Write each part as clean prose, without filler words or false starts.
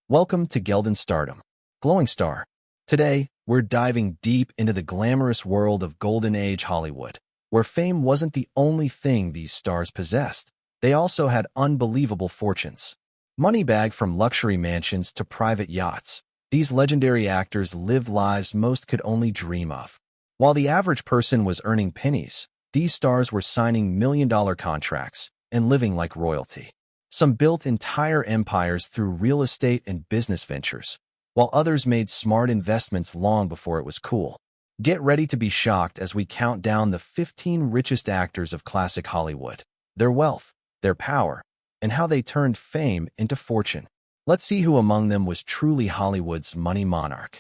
Welcome to Gelden Stardom, Glowing Star. Today, we're diving deep into the glamorous world of Golden Age Hollywood, where fame wasn't the only thing these stars possessed. They also had unbelievable fortunes. Money bagged from luxury mansions to private yachts, these legendary actors lived lives most could only dream of. While the average person was earning pennies, these stars were signing million-dollar contracts and living like royalty. Some built entire empires through real estate and business ventures, while others made smart investments long before it was cool. Get ready to be shocked as we count down the 15 richest actors of classic Hollywood, their wealth, their power, and how they turned fame into fortune. Let's see who among them was truly Hollywood's money monarch.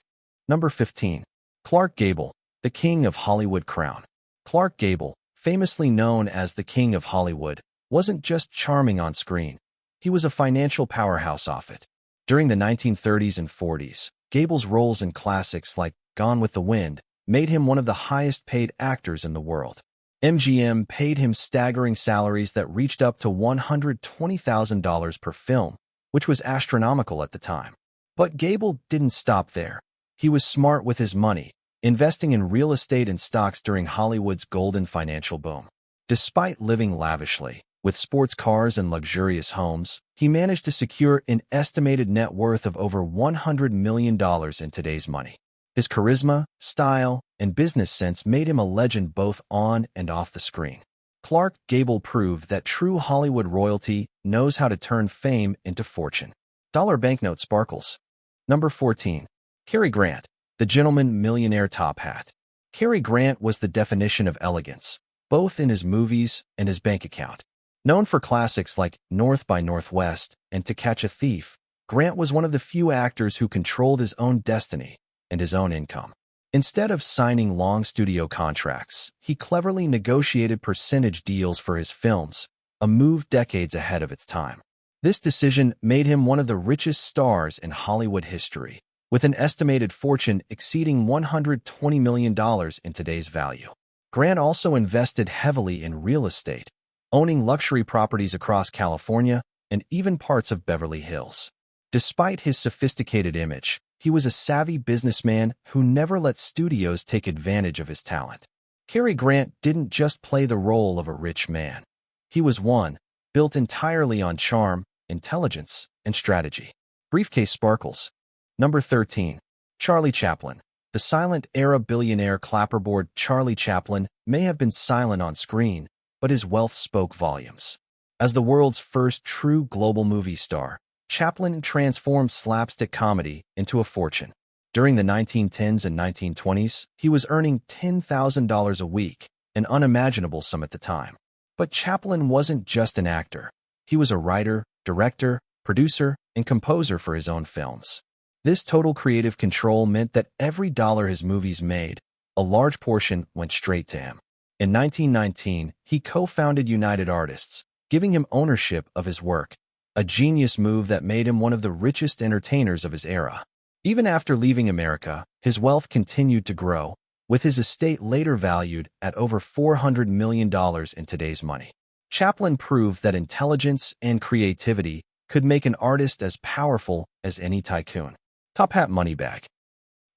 Number 15. Clark Gable, the King of Hollywood crown. Clark Gable, famously known as the King of Hollywood, wasn't just charming on screen. He was a financial powerhouse off it. During the 1930s and 40s, Gable's roles in classics like Gone with the Wind made him one of the highest-paid actors in the world. MGM paid him staggering salaries that reached up to $120,000 per film, which was astronomical at the time. But Gable didn't stop there. He was smart with his money, investing in real estate and stocks during Hollywood's golden financial boom. Despite living lavishly, with sports cars and luxurious homes, he managed to secure an estimated net worth of over $100 million in today's money. His charisma, style, and business sense made him a legend both on and off the screen. Clark Gable proved that true Hollywood royalty knows how to turn fame into fortune. Dollar banknote sparkles. Number 14. Cary Grant, the gentleman millionaire top hat. Cary Grant was the definition of elegance, both in his movies and his bank account. Known for classics like North by Northwest and To Catch a Thief, Grant was one of the few actors who controlled his own destiny and his own income. Instead of signing long studio contracts, he cleverly negotiated percentage deals for his films, a move decades ahead of its time. This decision made him one of the richest stars in Hollywood history, with an estimated fortune exceeding $120 million in today's value. Grant also invested heavily in real estate, owning luxury properties across California and even parts of Beverly Hills. Despite his sophisticated image, he was a savvy businessman who never let studios take advantage of his talent. Cary Grant didn't just play the role of a rich man. He was one, built entirely on charm, intelligence, and strategy. Briefcase sparkles. Number 13. Charlie Chaplin. The silent-era billionaire clapperboard Charlie Chaplin may have been silent on screen, but his wealth spoke volumes. As the world's first true global movie star, Chaplin transformed slapstick comedy into a fortune. During the 1910s and 1920s, he was earning $10,000 a week, an unimaginable sum at the time. But Chaplin wasn't just an actor. He was a writer, director, producer, and composer for his own films. This total creative control meant that every dollar his movies made, a large portion went straight to him. In 1919, he co-founded United Artists, giving him ownership of his work, a genius move that made him one of the richest entertainers of his era. Even after leaving America, his wealth continued to grow, with his estate later valued at over $400 million in today's money. Chaplin proved that intelligence and creativity could make an artist as powerful as any tycoon. Top hat money bag.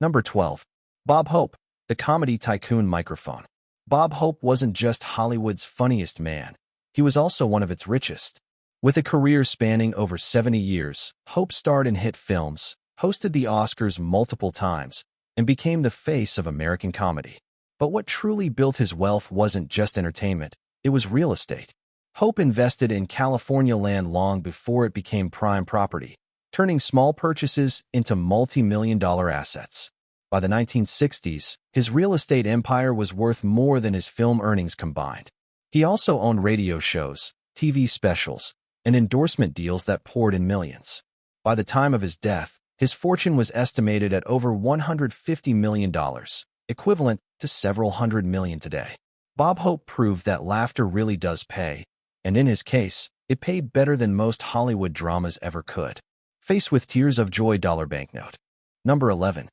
Number 12. Bob Hope, the comedy tycoon microphone. Bob Hope wasn't just Hollywood's funniest man. He was also one of its richest. With a career spanning over 70 years, Hope starred in hit films, hosted the Oscars multiple times, and became the face of American comedy. But what truly built his wealth wasn't just entertainment, it was real estate. Hope invested in California land long before it became prime property, turning small purchases into multi-million-dollar assets. By the 1960s, his real estate empire was worth more than his film earnings combined. He also owned radio shows, TV specials, and endorsement deals that poured in millions. By the time of his death, his fortune was estimated at over $150 million, equivalent to several hundred million today. Bob Hope proved that laughter really does pay, and in his case, it paid better than most Hollywood dramas ever could. Face with tears of joy dollar banknote. Number 11.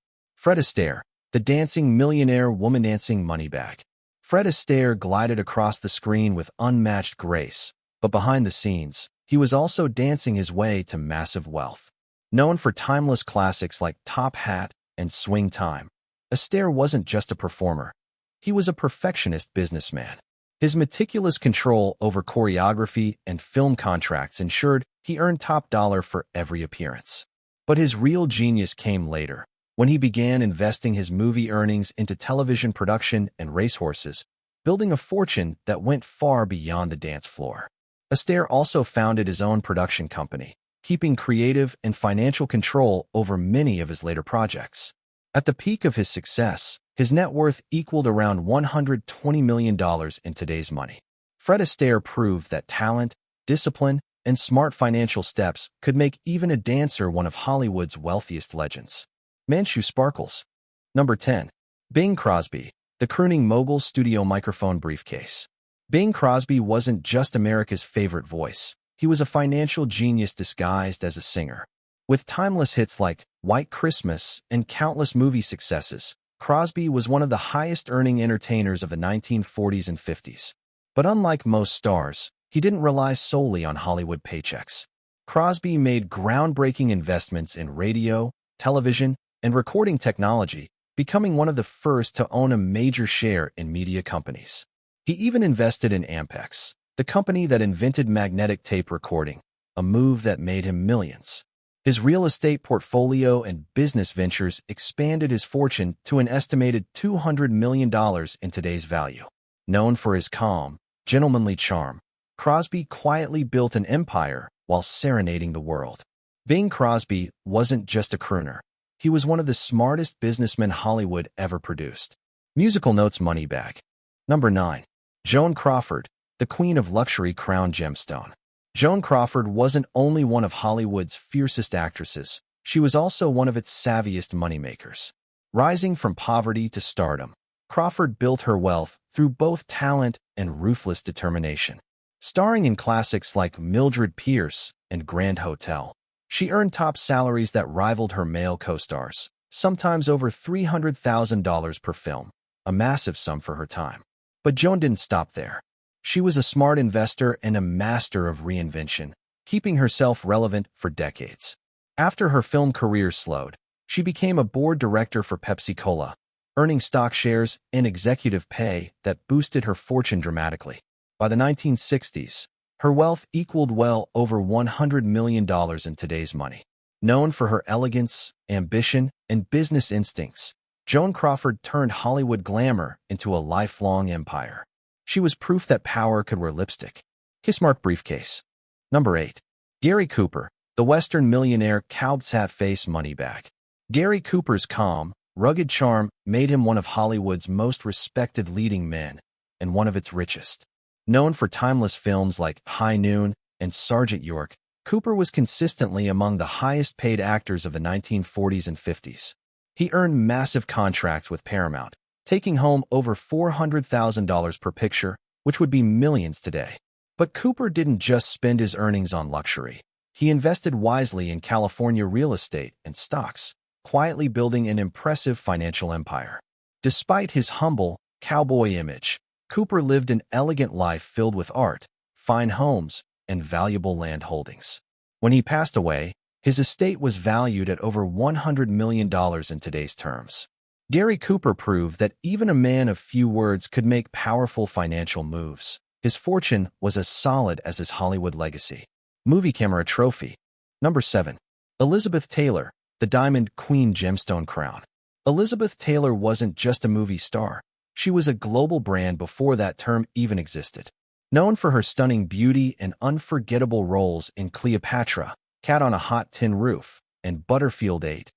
Fred Astaire, the dancing millionaire woman dancing money bag. Fred Astaire glided across the screen with unmatched grace, but behind the scenes, he was also dancing his way to massive wealth. Known for timeless classics like Top Hat and Swing Time, Astaire wasn't just a performer. He was a perfectionist businessman. His meticulous control over choreography and film contracts ensured he earned top dollar for every appearance. But his real genius came later, when he began investing his movie earnings into television production and racehorses, building a fortune that went far beyond the dance floor. Astaire also founded his own production company, keeping creative and financial control over many of his later projects. At the peak of his success, his net worth equaled around $120 million in today's money. Fred Astaire proved that talent, discipline, and smart financial steps could make even a dancer one of Hollywood's wealthiest legends. Manchu sparkles. Number 10. Bing Crosby, the crooning mogul studio microphone briefcase. Bing Crosby wasn't just America's favorite voice. He was a financial genius disguised as a singer. With timeless hits like White Christmas and countless movie successes, Crosby was one of the highest-earning entertainers of the 1940s and 50s. But unlike most stars, he didn't rely solely on Hollywood paychecks. Crosby made groundbreaking investments in radio, television, and recording technology, becoming one of the first to own a major share in media companies. He even invested in Ampex, the company that invented magnetic tape recording, a move that made him millions. His real estate portfolio and business ventures expanded his fortune to an estimated $200 million in today's value. Known for his calm, gentlemanly charm, Crosby quietly built an empire while serenading the world. Bing Crosby wasn't just a crooner. He was one of the smartest businessmen Hollywood ever produced. Musical notes money bag. Number 9. Joan Crawford, the queen of luxury crown gemstone. Joan Crawford wasn't only one of Hollywood's fiercest actresses, she was also one of its savviest moneymakers. Rising from poverty to stardom, Crawford built her wealth through both talent and ruthless determination. Starring in classics like Mildred Pierce and Grand Hotel, she earned top salaries that rivaled her male co-stars, sometimes over $300,000 per film, a massive sum for her time. But Joan didn't stop there. She was a smart investor and a master of reinvention, keeping herself relevant for decades. After her film career slowed, she became a board director for Pepsi-Cola, earning stock shares and executive pay that boosted her fortune dramatically. By the 1960s, her wealth equaled well over $100 million in today's money. Known for her elegance, ambition, and business instincts, Joan Crawford turned Hollywood glamour into a lifelong empire. She was proof that power could wear lipstick. Kissmark briefcase. Number 8. Gary Cooper, the Western millionaire cowboy hat face money bag. Gary Cooper's calm, rugged charm made him one of Hollywood's most respected leading men and one of its richest. Known for timeless films like High Noon and Sergeant York, Cooper was consistently among the highest-paid actors of the 1940s and 50s. He earned massive contracts with Paramount, taking home over $400,000 per picture, which would be millions today. But Cooper didn't just spend his earnings on luxury. He invested wisely in California real estate and stocks, quietly building an impressive financial empire. Despite his humble, cowboy image, Cooper lived an elegant life filled with art, fine homes, and valuable land holdings. When he passed away, his estate was valued at over $100 million in today's terms. Gary Cooper proved that even a man of few words could make powerful financial moves. His fortune was as solid as his Hollywood legacy. Movie camera trophy. Number 7. Elizabeth Taylor, the Diamond Queen gemstone crown. Elizabeth Taylor wasn't just a movie star. She was a global brand before that term even existed. Known for her stunning beauty and unforgettable roles in Cleopatra, Cat on a Hot Tin Roof, and Butterfield 8,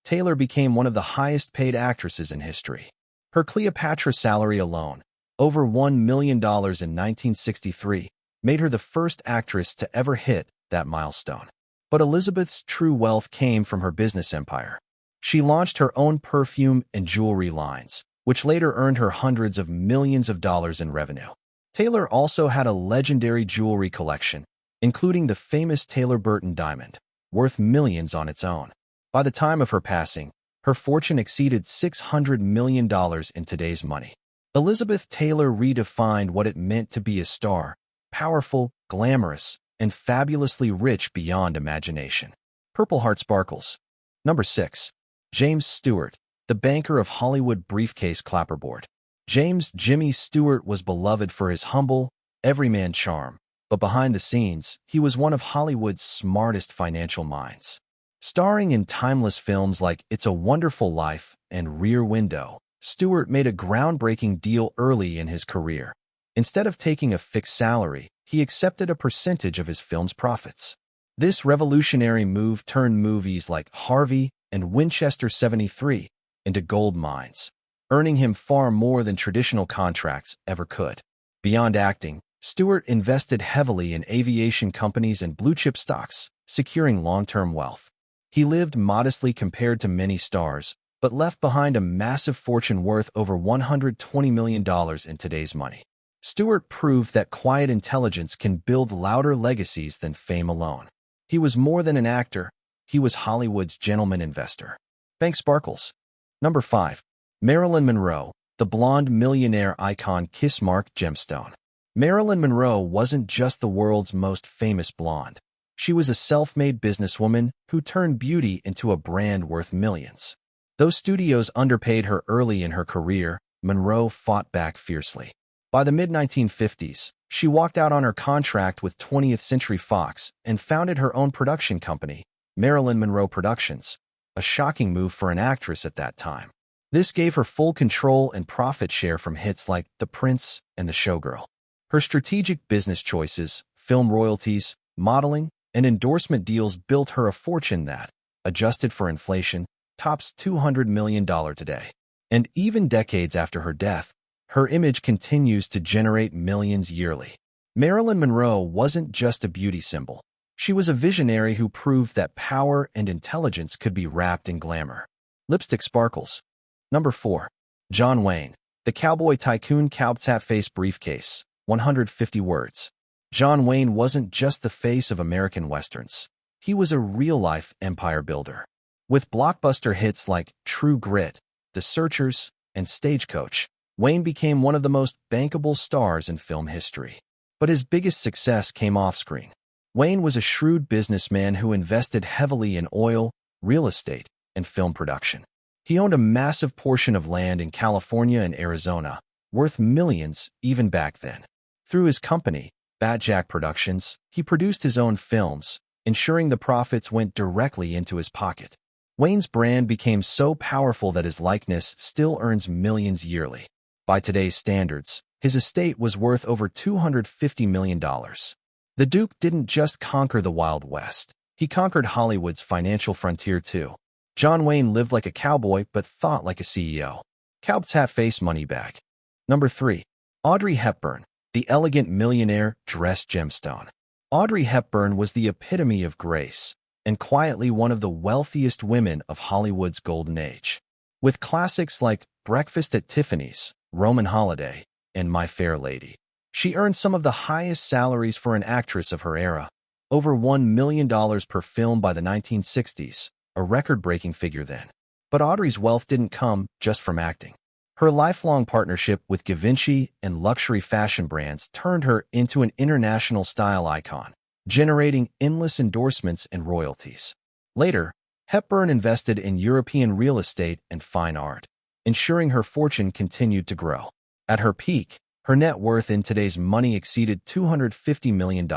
Taylor became one of the highest-paid actresses in history. Her Cleopatra salary alone, over $1 million in 1963, made her the first actress to ever hit that milestone. But Elizabeth's true wealth came from her business empire. She launched her own perfume and jewelry lines, which later earned her hundreds of millions of dollars in revenue. Taylor also had a legendary jewelry collection, including the famous Taylor Burton diamond, worth millions on its own. By the time of her passing, her fortune exceeded $600 million in today's money. Elizabeth Taylor redefined what it meant to be a star, powerful, glamorous, and fabulously rich beyond imagination. Purple Heart Sparkles. Number 6. James Stewart, the banker of Hollywood briefcase clapperboard. James "Jimmy" Stewart was beloved for his humble, everyman charm, but behind the scenes, he was one of Hollywood's smartest financial minds. Starring in timeless films like It's a Wonderful Life and Rear Window, Stewart made a groundbreaking deal early in his career. Instead of taking a fixed salary, he accepted a percentage of his film's profits. This revolutionary move turned movies like Harvey and Winchester 73 into gold mines, earning him far more than traditional contracts ever could. Beyond acting, Stewart invested heavily in aviation companies and blue-chip stocks, securing long-term wealth. He lived modestly compared to many stars, but left behind a massive fortune worth over $120 million in today's money. Stewart proved that quiet intelligence can build louder legacies than fame alone. He was more than an actor. He was Hollywood's gentleman investor. Bank Sparkles. Number 5. Marilyn Monroe, the blonde millionaire icon kiss-mark gemstone. Marilyn Monroe wasn't just the world's most famous blonde. She was a self-made businesswoman who turned beauty into a brand worth millions. Though studios underpaid her early in her career, Monroe fought back fiercely. By the mid-1950s, she walked out on her contract with 20th Century Fox and founded her own production company, Marilyn Monroe Productions, a shocking move for an actress at that time. This gave her full control and profit share from hits like The Prince and The Showgirl. Her strategic business choices, film royalties, modeling, and endorsement deals built her a fortune that, adjusted for inflation, tops $200 million today. And even decades after her death, her image continues to generate millions yearly. Marilyn Monroe wasn't just a beauty symbol. She was a visionary who proved that power and intelligence could be wrapped in glamour. Lipstick Sparkles. Number 4. John Wayne, the cowboy tycoon cowboy face briefcase, 150 words. John Wayne wasn't just the face of American westerns. He was a real-life empire builder. With blockbuster hits like True Grit, The Searchers, and Stagecoach, Wayne became one of the most bankable stars in film history. But his biggest success came off-screen. Wayne was a shrewd businessman who invested heavily in oil, real estate, and film production. He owned a massive portion of land in California and Arizona, worth millions even back then. Through his company, Jack Productions, he produced his own films, ensuring the profits went directly into his pocket. Wayne's brand became so powerful that his likeness still earns millions yearly. By today's standards, his estate was worth over $250 million. The Duke didn't just conquer the Wild West. He conquered Hollywood's financial frontier too. John Wayne lived like a cowboy but thought like a CEO. Cowboy face money bag. Number 3. Audrey Hepburn, the elegant millionaire dress gemstone. Audrey Hepburn was the epitome of grace, and quietly one of the wealthiest women of Hollywood's golden age. With classics like Breakfast at Tiffany's, Roman Holiday, and My Fair Lady, she earned some of the highest salaries for an actress of her era, over $1 million per film by the 1960s, a record-breaking figure then. But Audrey's wealth didn't come just from acting. Her lifelong partnership with Givenchy and luxury fashion brands turned her into an international style icon, generating endless endorsements and royalties. Later, Hepburn invested in European real estate and fine art, ensuring her fortune continued to grow. At her peak, her net worth in today's money exceeded $250 million.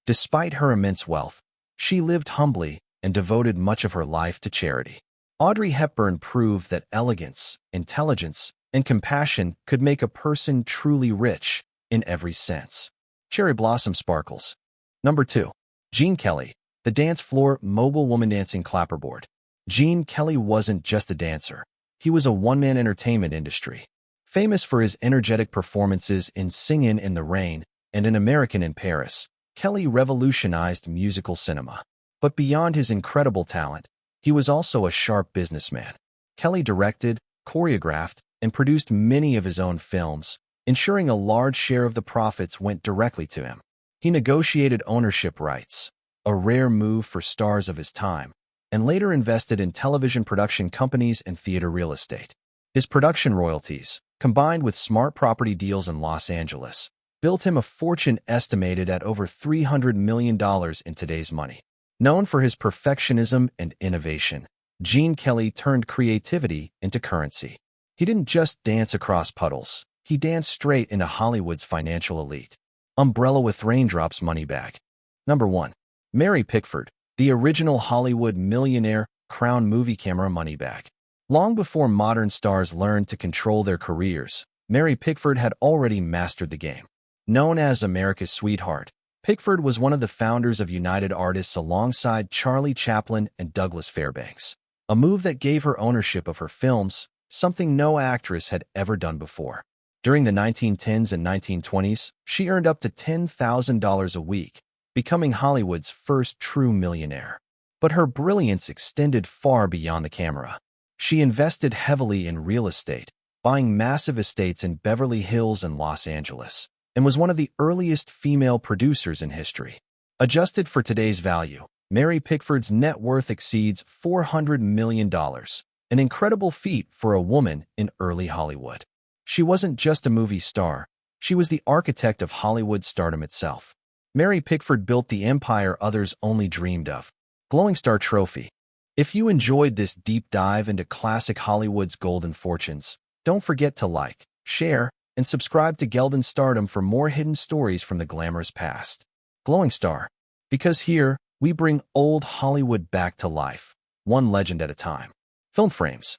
Despite her immense wealth, she lived humbly and devoted much of her life to charity. Audrey Hepburn proved that elegance, intelligence, and compassion could make a person truly rich in every sense. Cherry Blossom Sparkles. Number 2. Gene Kelly, the dance floor mobile woman dancing clapperboard. Gene Kelly wasn't just a dancer. He was a one-man entertainment industry. Famous for his energetic performances in Singin' in the Rain and An American in Paris, Kelly revolutionized musical cinema. But beyond his incredible talent, he was also a sharp businessman. Kelly directed, choreographed, and produced many of his own films, ensuring a large share of the profits went directly to him. He negotiated ownership rights, a rare move for stars of his time, and later invested in television production companies and theater real estate. His production royalties, combined with smart property deals in Los Angeles, built him a fortune estimated at over $300 million in today's money. Known for his perfectionism and innovation, Gene Kelly turned creativity into currency. He didn't just dance across puddles. He danced straight into Hollywood's financial elite. Umbrella with raindrops money bag. Number 1. Mary Pickford, the original Hollywood millionaire crown movie camera money bag. Long before modern stars learned to control their careers, Mary Pickford had already mastered the game. Known as America's sweetheart, Pickford was one of the founders of United Artists alongside Charlie Chaplin and Douglas Fairbanks, a move that gave her ownership of her films, something no actress had ever done before. During the 1910s and 1920s, she earned up to $10,000 a week, becoming Hollywood's first true millionaire. But her brilliance extended far beyond the camera. She invested heavily in real estate, buying massive estates in Beverly Hills and Los Angeles, and was one of the earliest female producers in history. Adjusted for today's value, Mary Pickford's net worth exceeds $400 million, an incredible feat for a woman in early Hollywood. She wasn't just a movie star, she was the architect of Hollywood stardom itself. Mary Pickford built the empire others only dreamed of. Glowing Star Trophy. If you enjoyed this deep dive into classic Hollywood's golden fortunes, don't forget to like, share, and subscribe to Gelden Stardom for more hidden stories from the glamorous past. Glowing Star. Because here, we bring old Hollywood back to life, one legend at a time. Film frames.